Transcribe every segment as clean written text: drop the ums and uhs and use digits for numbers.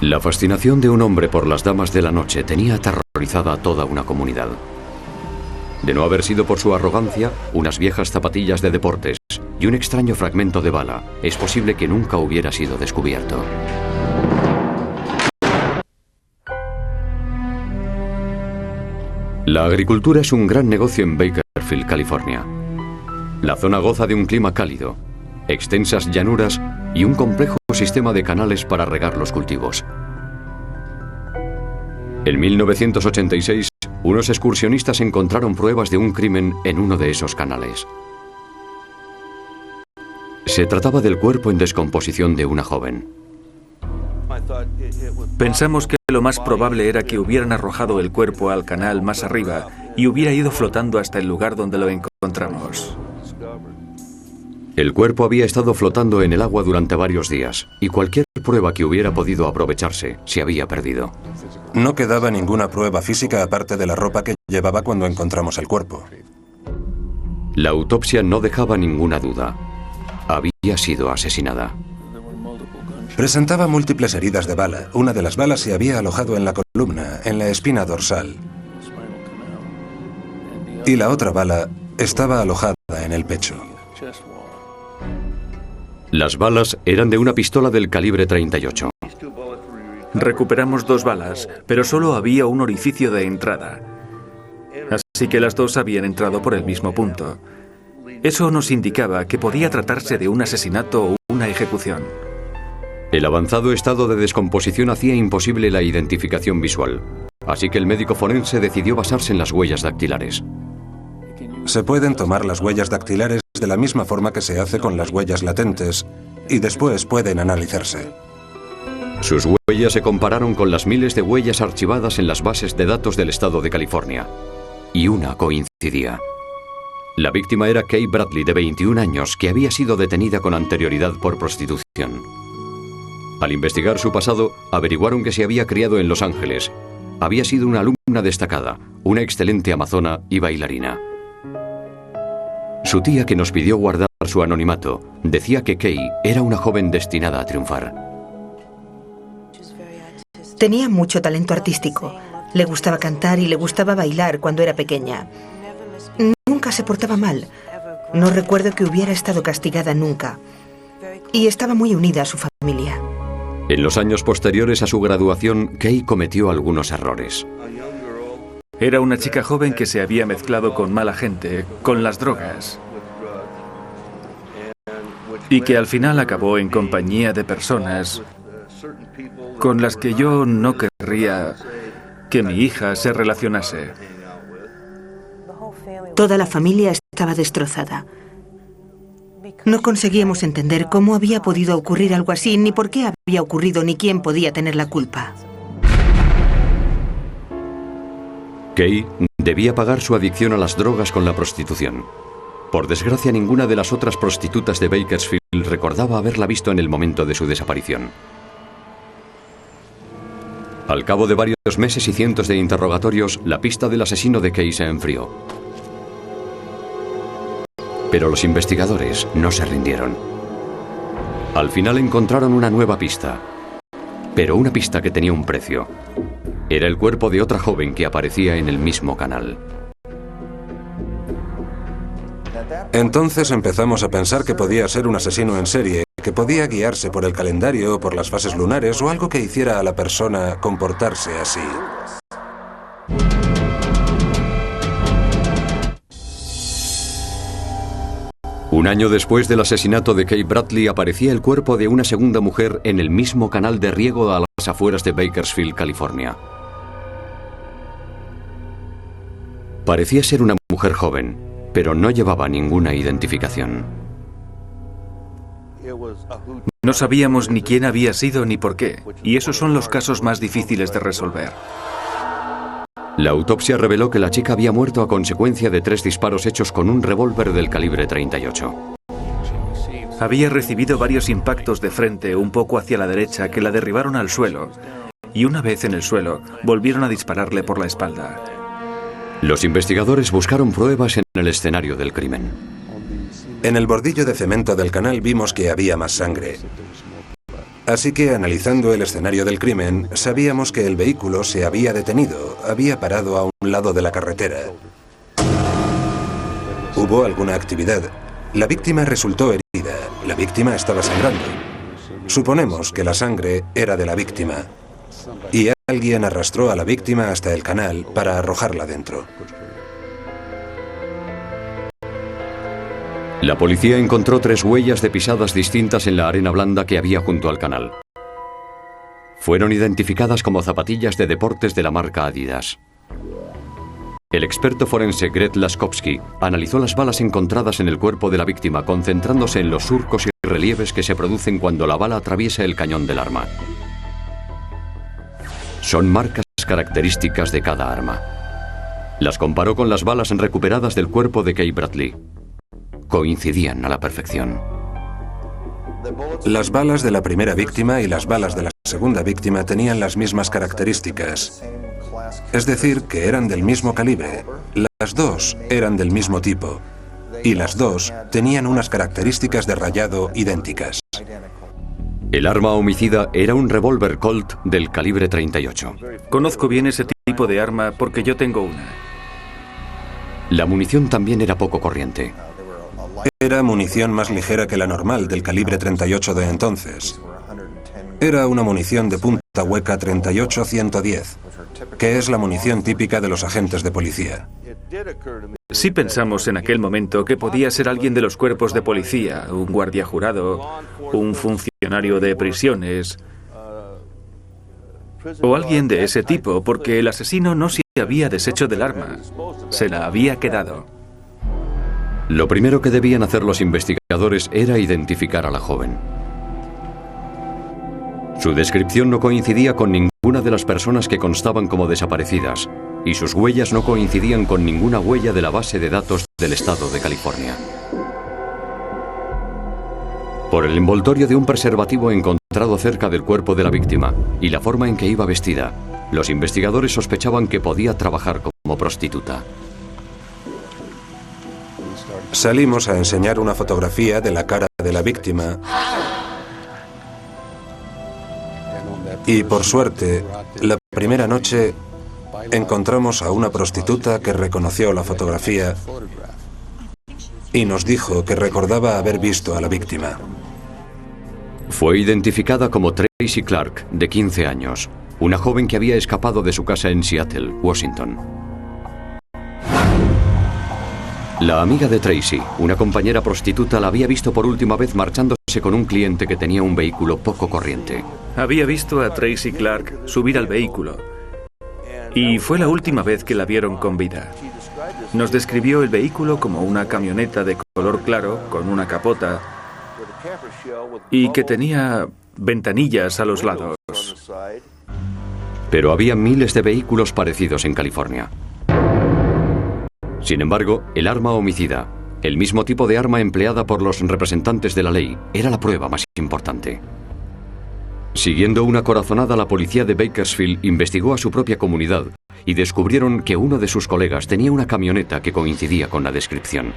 La fascinación de un hombre por las damas de la noche tenía aterrorizada a toda una comunidad. De no haber sido por su arrogancia, unas viejas zapatillas de deportes y un extraño fragmento de bala, es posible que nunca hubiera sido descubierto. La agricultura es un gran negocio en Bakersfield, California. La zona goza de un clima cálido, extensas llanuras y un complejo sistema de canales para regar los cultivos. En 1986, unos excursionistas encontraron pruebas de un crimen en uno de esos canales. Se trataba del cuerpo en descomposición de una joven. Pensamos que lo más probable era que hubieran arrojado el cuerpo al canal más arriba y hubiera ido flotando hasta el lugar donde lo encontramos. El cuerpo había estado flotando en el agua durante varios días y cualquier prueba que hubiera podido aprovecharse se había perdido. No quedaba ninguna prueba física aparte de la ropa que llevaba cuando encontramos el cuerpo. La autopsia no dejaba ninguna duda. Había sido asesinada. Presentaba múltiples heridas de bala. Una de las balas se había alojado en la columna, en la espina dorsal. Y la otra bala estaba alojada en el pecho. Las balas eran de una pistola del calibre 38. Recuperamos 2 balas, pero solo había un orificio de entrada. Así que las dos habían entrado por el mismo punto. Eso nos indicaba que podía tratarse de un asesinato o una ejecución. El avanzado estado de descomposición hacía imposible la identificación visual, así que el médico forense decidió basarse en las huellas dactilares. Se pueden tomar las huellas dactilares de la misma forma que se hace con las huellas latentes y después pueden analizarse. Sus huellas se compararon con las miles de huellas archivadas en las bases de datos del estado de California, y una coincidía. La víctima era Kay Bradley, de 21 años, que había sido detenida con anterioridad por prostitución. Al investigar su pasado, averiguaron que se había criado en Los Ángeles. Había sido una alumna destacada, una excelente amazona y bailarina. Su tía, que nos pidió guardar su anonimato, decía que Kay era una joven destinada a triunfar. Tenía mucho talento artístico. Le gustaba cantar y le gustaba bailar cuando era pequeña. Nunca se portaba mal. No recuerdo que hubiera estado castigada nunca. Y estaba muy unida a su familia. En los años posteriores a su graduación, Kay cometió algunos errores. Era una chica joven que se había mezclado con mala gente, con las drogas. Y que al final acabó en compañía de personas con las que yo no querría que mi hija se relacionase. Toda la familia estaba destrozada. No conseguíamos entender cómo había podido ocurrir algo así, ni por qué había ocurrido, ni quién podía tener la culpa. Kay debía pagar su adicción a las drogas con la prostitución. Por desgracia, ninguna de las otras prostitutas de Bakersfield recordaba haberla visto en el momento de su desaparición. Al cabo de varios meses y cientos de interrogatorios, la pista del asesino de Kay se enfrió. Pero los investigadores no se rindieron. Al final encontraron una nueva pista, pero una pista que tenía un precio. Era el cuerpo de otra joven que aparecía en el mismo canal. Entonces empezamos a pensar que podía ser un asesino en serie, que podía guiarse por el calendario, por las fases lunares o algo que hiciera a la persona comportarse así. Un año después del asesinato de Kay Bradley, aparecía el cuerpo de una segunda mujer en el mismo canal de riego a las afueras de Bakersfield, California. Parecía ser una mujer joven, pero no llevaba ninguna identificación. No sabíamos ni quién había sido ni por qué, y esos son los casos más difíciles de resolver. La autopsia reveló que la chica había muerto a consecuencia de 3 disparos hechos con un revólver del calibre 38. Había recibido varios impactos de frente un poco hacia la derecha que la derribaron al suelo, y una vez en el suelo, volvieron a dispararle por la espalda. Los investigadores buscaron pruebas en el escenario del crimen. En el bordillo de cemento del canal vimos que había más sangre. Así que, analizando el escenario del crimen, sabíamos que el vehículo se había detenido, había parado a un lado de la carretera. Hubo alguna actividad. La víctima resultó herida. La víctima estaba sangrando. Suponemos que la sangre era de la víctima. Y alguien arrastró a la víctima hasta el canal para arrojarla dentro. La policía encontró 3 huellas de pisadas distintas en la arena blanda que había junto al canal. Fueron identificadas como zapatillas de deportes de la marca Adidas. El experto forense Gret Laskowski analizó las balas encontradas en el cuerpo de la víctima, concentrándose en los surcos y relieves que se producen cuando la bala atraviesa el cañón del arma. Son marcas características de cada arma. Las comparó con las balas recuperadas del cuerpo de Kay Bradley. Coincidían a la perfección. Las balas de la primera víctima y las balas de la segunda víctima tenían las mismas características. Es decir, que eran del mismo calibre. Las dos eran del mismo tipo. Y las dos tenían unas características de rayado idénticas. El arma homicida era un revólver Colt del calibre 38. Conozco bien ese tipo de arma porque yo tengo una. La munición también era poco corriente. Era munición más ligera que la normal del calibre 38 de entonces. Era una munición de punta hueca 38-110, que es la munición típica de los agentes de policía. Sí pensamos en aquel momento que podía ser alguien de los cuerpos de policía, un guardia jurado, un funcionario de prisiones, o alguien de ese tipo, porque el asesino no se había deshecho del arma, se la había quedado. Lo primero que debían hacer los investigadores era identificar a la joven. Su descripción no coincidía con ninguna de las personas que constaban como desaparecidas, y sus huellas no coincidían con ninguna huella de la base de datos del estado de California. Por el envoltorio de un preservativo encontrado cerca del cuerpo de la víctima y la forma en que iba vestida, los investigadores sospechaban que podía trabajar como prostituta. Salimos a enseñar una fotografía de la cara de la víctima. Y por suerte, la primera noche encontramos a una prostituta que reconoció la fotografía y nos dijo que recordaba haber visto a la víctima. Fue identificada como Tracy Clark, de 15 años, una joven que había escapado de su casa en Seattle, Washington. La amiga de Tracy, una compañera prostituta, la había visto por última vez marchándose con un cliente que tenía un vehículo poco corriente. Había visto a Tracy Clark subir al vehículo y fue la última vez que la vieron con vida. Nos describió el vehículo como una camioneta de color claro con una capota y que tenía ventanillas a los lados. Pero había miles de vehículos parecidos en California. Sin embargo, el arma homicida, el mismo tipo de arma empleada por los representantes de la ley, era la prueba más importante. Siguiendo una corazonada, la policía de Bakersfield investigó a su propia comunidad y descubrieron que uno de sus colegas tenía una camioneta que coincidía con la descripción.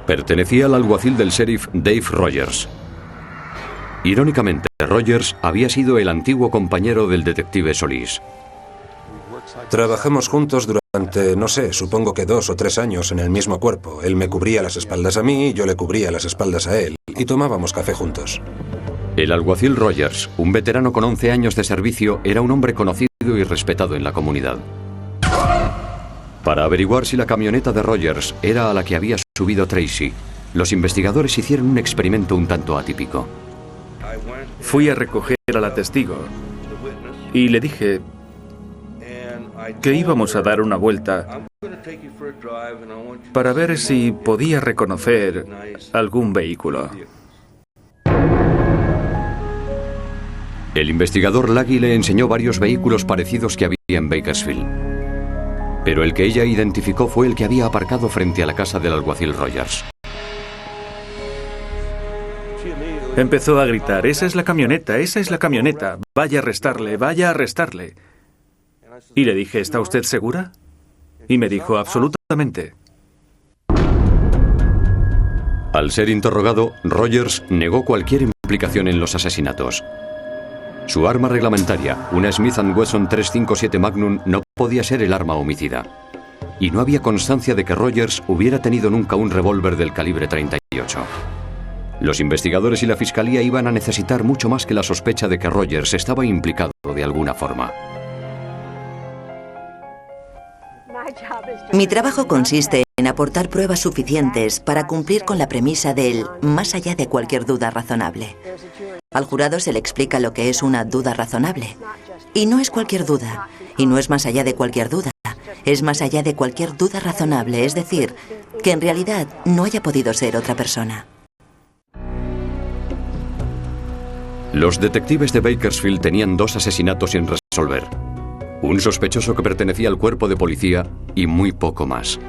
Pertenecía al alguacil del sheriff Dave Rogers. Irónicamente, Rogers había sido el antiguo compañero del detective Solís. Trabajamos juntos durante, no sé, supongo que 2 o 3 años en el mismo cuerpo. Él me cubría las espaldas a mí y yo le cubría las espaldas a él. Y tomábamos café juntos. El alguacil Rogers, un veterano con 11 años de servicio, era un hombre conocido y respetado en la comunidad. Para averiguar si la camioneta de Rogers era a la que había subido Tracy, los investigadores hicieron un experimento un tanto atípico. Fui a recoger a la testigo y le dije que íbamos a dar una vuelta para ver si podía reconocer algún vehículo. El investigador Laggy le enseñó varios vehículos parecidos que había en Bakersfield. Pero el que ella identificó fue el que había aparcado frente a la casa del alguacil Rogers. Empezó a gritar: esa es la camioneta, vaya a arrestarle, vaya a arrestarle. Y le dije: ¿está usted segura? Y me dijo: absolutamente. Al ser interrogado, Rogers negó cualquier implicación en los asesinatos. Su arma reglamentaria, una Smith & Wesson 357 Magnum, no podía ser el arma homicida. Y no había constancia de que Rogers hubiera tenido nunca un revólver del calibre 38. Los investigadores y la fiscalía iban a necesitar mucho más que la sospecha de que Rogers estaba implicado de alguna forma. Mi trabajo consiste en aportar pruebas suficientes para cumplir con la premisa del más allá de cualquier duda razonable. Al jurado se le explica lo que es una duda razonable. Y no es cualquier duda, y no es más allá de cualquier duda. Es más allá de cualquier duda razonable, es decir, que en realidad no haya podido ser otra persona. Los detectives de Bakersfield tenían 2 asesinatos sin resolver. Un sospechoso que pertenecía al cuerpo de policía y muy poco más.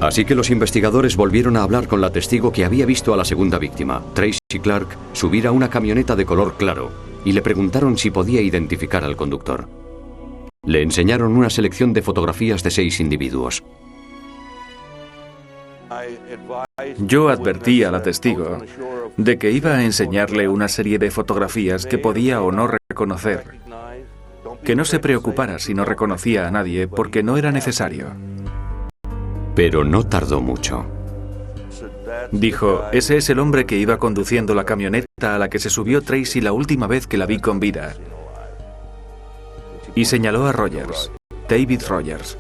Así que los investigadores volvieron a hablar con la testigo que había visto a la segunda víctima, Tracy Clark, subir a una camioneta de color claro y le preguntaron si podía identificar al conductor. Le enseñaron una selección de fotografías de 6 individuos. Yo advertí a la testigo de que iba a enseñarle una serie de fotografías que podía o no reconocer. Que no se preocupara si no reconocía a nadie porque no era necesario. Pero no tardó mucho. Dijo, ese es el hombre que iba conduciendo la camioneta a la que se subió Tracy la última vez que la vi con vida. Y señaló a Rogers, David Rogers.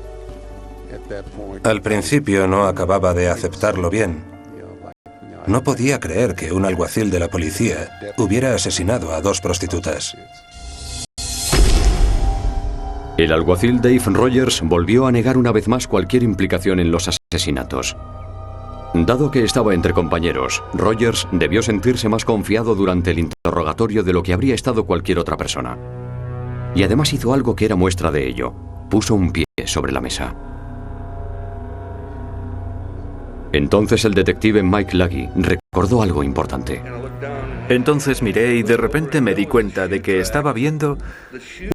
Al principio no acababa de aceptarlo bien. No podía creer que un alguacil de la policía hubiera asesinado a 2 prostitutas. El alguacil Dave Rogers volvió a negar una vez más cualquier implicación en los asesinatos. Dado que estaba entre compañeros, Rogers debió sentirse más confiado durante el interrogatorio de lo que habría estado cualquier otra persona. Y además hizo algo que era muestra de ello. Puso un pie sobre la mesa. Entonces el detective Mike Laggy recordó algo importante. Entonces miré y de repente me di cuenta de que estaba viendo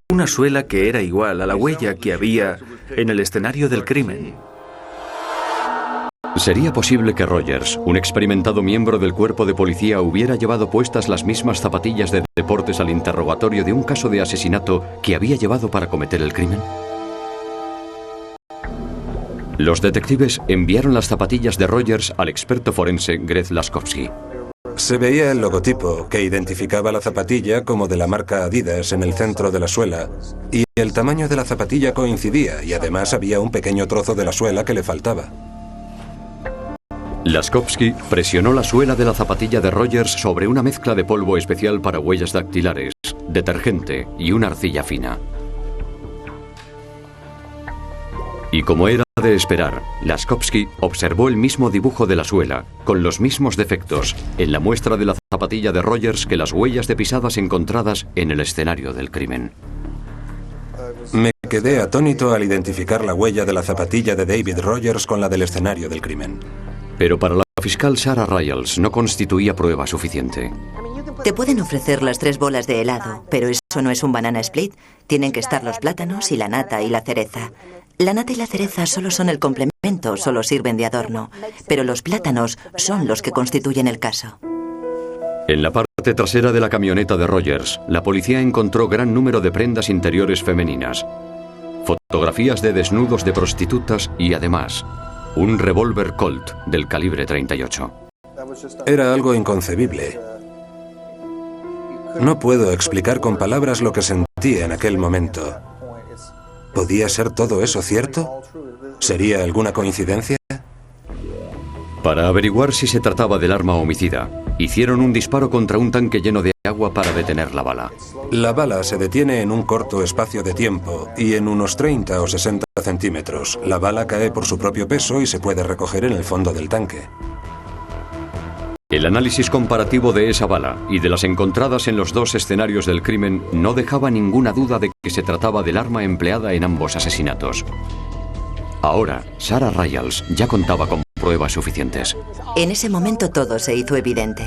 una suela que era igual a la huella que había en el escenario del crimen. ¿Sería posible que Rogers, un experimentado miembro del cuerpo de policía, hubiera llevado puestas las mismas zapatillas de deportes al interrogatorio de un caso de asesinato que había llevado para cometer el crimen? Los detectives enviaron las zapatillas de Rogers al experto forense Greg Laskowski. Se veía el logotipo que identificaba la zapatilla como de la marca Adidas en el centro de la suela, y el tamaño de la zapatilla coincidía, y además había un pequeño trozo de la suela que le faltaba. Laskowski presionó la suela de la zapatilla de Rogers sobre una mezcla de polvo especial para huellas dactilares, detergente y una arcilla fina. Y como era de esperar, Laskowski observó el mismo dibujo de la suela, con los mismos defectos, en la muestra de la zapatilla de Rogers que las huellas de pisadas encontradas en el escenario del crimen. Me quedé atónito al identificar la huella de la zapatilla de David Rogers con la del escenario del crimen. Pero para la fiscal Sarah Ryals no constituía prueba suficiente. Te pueden ofrecer las 3 bolas de helado, pero eso no es un banana split. Tienen que estar los plátanos y la nata y la cereza. La nata y la cereza solo son el complemento, solo sirven de adorno. Pero los plátanos son los que constituyen el caso. En la parte trasera de la camioneta de Rogers, la policía encontró gran número de prendas interiores femeninas, fotografías de desnudos de prostitutas y además, un revólver Colt del calibre 38. Era algo inconcebible. No puedo explicar con palabras lo que sentí en aquel momento. ¿Podía ser todo eso cierto? ¿Sería alguna coincidencia? Para averiguar si se trataba del arma homicida, hicieron un disparo contra un tanque lleno de agua para detener la bala. La bala se detiene en un corto espacio de tiempo y en unos 30 o 60 centímetros. La bala cae por su propio peso y se puede recoger en el fondo del tanque. El análisis comparativo de esa bala y de las encontradas en los 2 escenarios del crimen no dejaba ninguna duda de que se trataba del arma empleada en ambos asesinatos. Ahora, Sarah Ryals ya contaba con pruebas suficientes. En ese momento todo se hizo evidente.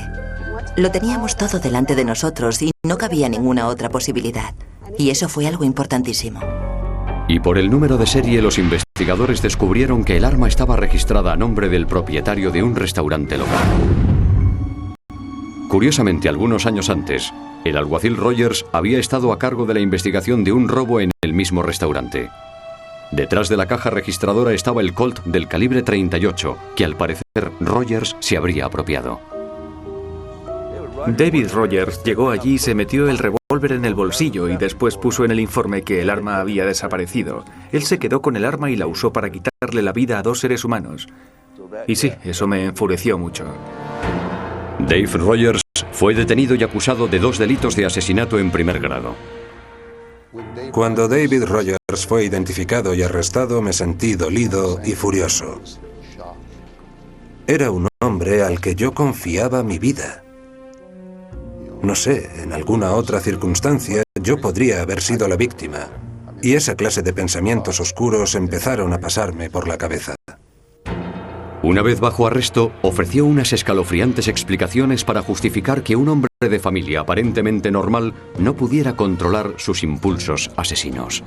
Lo teníamos todo delante de nosotros y no cabía ninguna otra posibilidad. Y eso fue algo importantísimo. Y por el número de serie, los investigadores descubrieron que el arma estaba registrada a nombre del propietario de un restaurante local. Curiosamente, algunos años antes, el alguacil Rogers había estado a cargo de la investigación de un robo en el mismo restaurante. Detrás de la caja registradora estaba el Colt del calibre 38, que al parecer Rogers se habría apropiado. David Rogers llegó allí y se metió el revólver en el bolsillo y después puso en el informe que el arma había desaparecido. Él se quedó con el arma y la usó para quitarle la vida a 2 seres humanos. Y sí, eso me enfureció mucho. Dave Rogers fue detenido y acusado de 2 delitos de asesinato en primer grado. Cuando David Rogers fue identificado y arrestado, me sentí dolido y furioso. Era un hombre al que yo confiaba mi vida. No sé, en alguna otra circunstancia yo podría haber sido la víctima. Y esa clase de pensamientos oscuros empezaron a pasarme por la cabeza. Una vez bajo arresto, ofreció unas escalofriantes explicaciones para justificar que un hombre de familia aparentemente normal no pudiera controlar sus impulsos asesinos.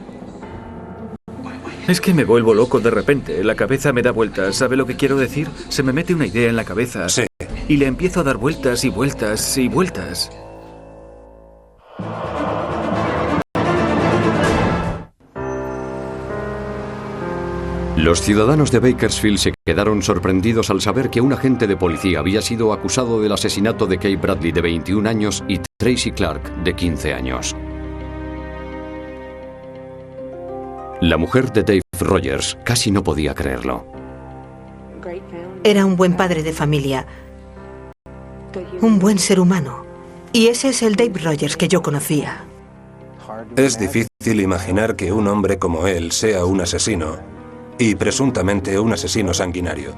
Es que me vuelvo loco de repente, la cabeza me da vueltas, ¿sabe lo que quiero decir? Se me mete una idea en la cabeza. Sí. Y le empiezo a dar vueltas y vueltas y vueltas. Los ciudadanos de Bakersfield se quedaron sorprendidos al saber que un agente de policía había sido acusado del asesinato de Kay Bradley, de 21 años, y Tracy Clark, de 15 años. La mujer de Dave Rogers casi no podía creerlo. Era un buen padre de familia, un buen ser humano. Y ese es el Dave Rogers que yo conocía. Es difícil imaginar que un hombre como él sea un asesino, y presuntamente un asesino sanguinario.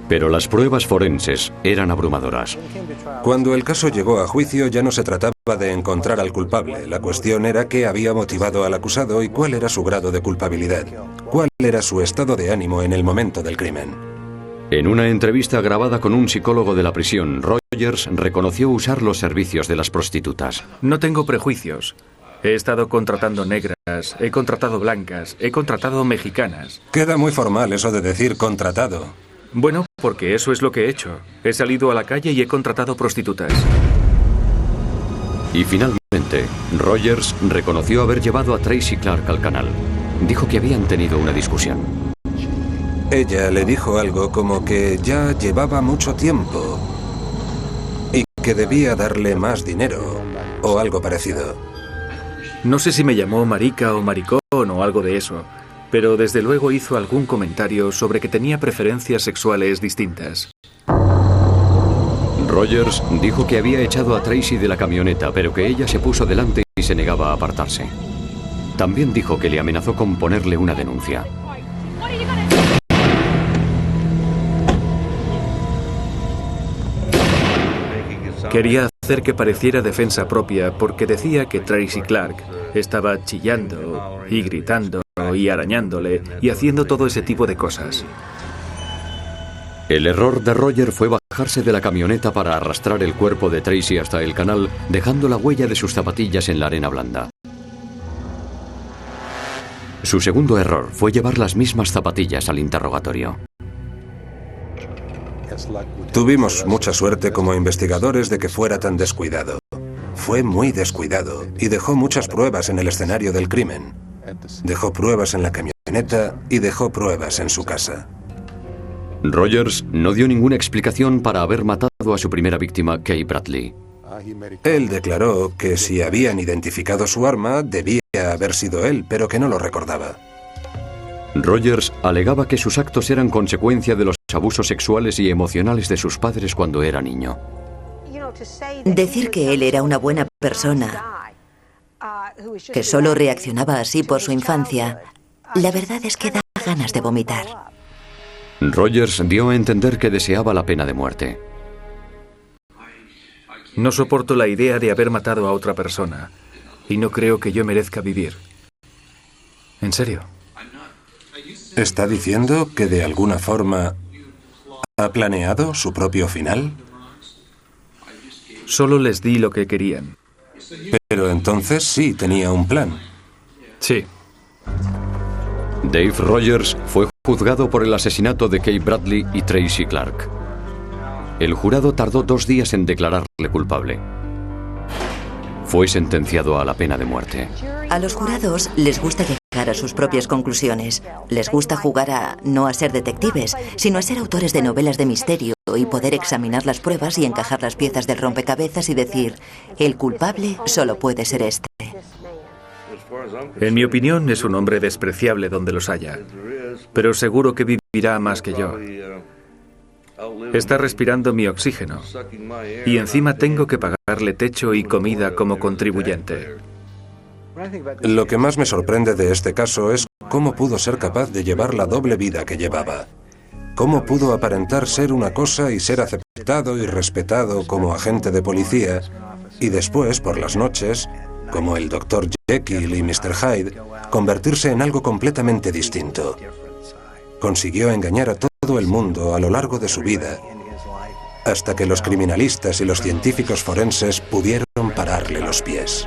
Pero las pruebas forenses eran abrumadoras. Cuando el caso llegó a juicio ya no se trataba de encontrar al culpable. La cuestión era qué había motivado al acusado y cuál era su grado de culpabilidad. Cuál era su estado de ánimo en el momento del crimen. En una entrevista grabada con un psicólogo de la prisión, Rogers reconoció usar los servicios de las prostitutas. No tengo prejuicios. He estado contratando negras, he contratado blancas, he contratado mexicanas. Queda muy formal eso de decir contratado. Bueno, porque eso es lo que he hecho. He salido a la calle y he contratado prostitutas. Y finalmente, Rogers reconoció haber llevado a Tracy Clark al canal. Dijo que habían tenido una discusión. Ella le dijo algo como que ya llevaba mucho tiempo y que debía darle más dinero o algo parecido. No sé si me llamó marica o maricón o algo de eso, pero desde luego hizo algún comentario sobre que tenía preferencias sexuales distintas. Rogers dijo que había echado a Tracy de la camioneta, pero que ella se puso delante y se negaba a apartarse. También dijo que le amenazó con ponerle una denuncia. Quería hacer que pareciera defensa propia porque decía que Tracy Clark estaba chillando y gritando y arañándole y haciendo todo ese tipo de cosas. El error de Roger fue bajarse de la camioneta para arrastrar el cuerpo de Tracy hasta el canal, dejando la huella de sus zapatillas en la arena blanda. Su segundo error fue llevar las mismas zapatillas al interrogatorio. Tuvimos mucha suerte como investigadores de que fuera tan descuidado. Fue muy descuidado y dejó muchas pruebas en el escenario del crimen. Dejó pruebas en la camioneta y dejó pruebas en su casa. Rogers no dio ninguna explicación para haber matado a su primera víctima, Kay Bradley. Él declaró que si habían identificado su arma, debía haber sido él, pero que no lo recordaba. Rogers alegaba que sus actos eran consecuencia de los abusos sexuales y emocionales de sus padres cuando era niño. Decir que él era una buena persona, que solo reaccionaba así por su infancia, la verdad es que da ganas de vomitar. Rogers dio a entender que deseaba la pena de muerte. No soporto la idea de haber matado a otra persona y no creo que yo merezca vivir. En serio. ¿Está diciendo que de alguna forma ha planeado su propio final? Solo les di lo que querían. Pero entonces sí tenía un plan. Sí. Dave Rogers fue juzgado por el asesinato de Kay Bradley y Tracy Clark. El jurado tardó 2 días en declararle culpable. Fue sentenciado a la pena de muerte. A los jurados les gusta llegar a sus propias conclusiones. Les gusta jugar no a ser detectives, sino a ser autores de novelas de misterio y poder examinar las pruebas y encajar las piezas del rompecabezas y decir, el culpable solo puede ser este. En mi opinión, es un hombre despreciable donde los haya, pero seguro que vivirá más que yo. Está respirando mi oxígeno y encima tengo que pagarle techo y comida como contribuyente. Lo que más me sorprende de este caso es cómo pudo ser capaz de llevar la doble vida que llevaba. Cómo pudo aparentar ser una cosa y ser aceptado y respetado como agente de policía, y después, por las noches, como el Dr. Jekyll y Mr. Hyde, convertirse en algo completamente distinto. Consiguió engañar a todo el mundo a lo largo de su vida, hasta que los criminalistas y los científicos forenses pudieron pararle los pies.